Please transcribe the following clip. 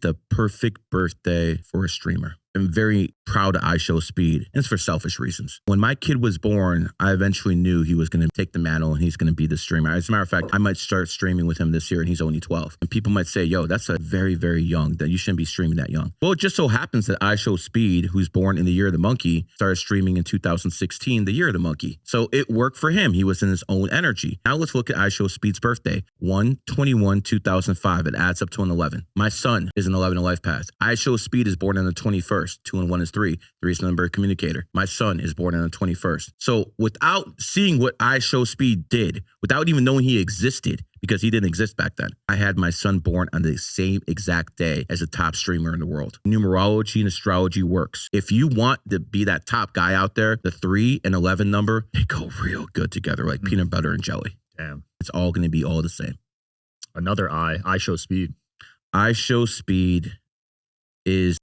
The perfect birthday for a streamer. I'm very proud of iShowSpeed, and it's for selfish reasons. When my kid was born, I eventually knew he was going to take the mantle and he's going to be the streamer. As a matter of fact, I might start streaming with him this year, and he's only 12. And people might say, yo, that's a very, very young, that you shouldn't be streaming that young. Well, it just so happens that iShowSpeed, who's born in the year of the monkey, started streaming in 2016, the year of the monkey. So it worked for him. He was in his own energy. Now let's look at iShowSpeed's birthday, 1/21/2005. It adds up to an 11. My son is an 11 in life path. iShowSpeed is born on the 21st. 2 and 1 is 3. 3 is the number of communicator. My son is born on the 21st. So without seeing what iShowSpeed did, without even knowing he existed, because he didn't exist back then, I had my son born on the same exact day as the top streamer in the world. Numerology and astrology works. If you want to be that top guy out there, the 3 and 11 number, they go real good together, like peanut butter and jelly. Damn. It's all going to be all the same. Another iShowSpeed. iShowSpeed is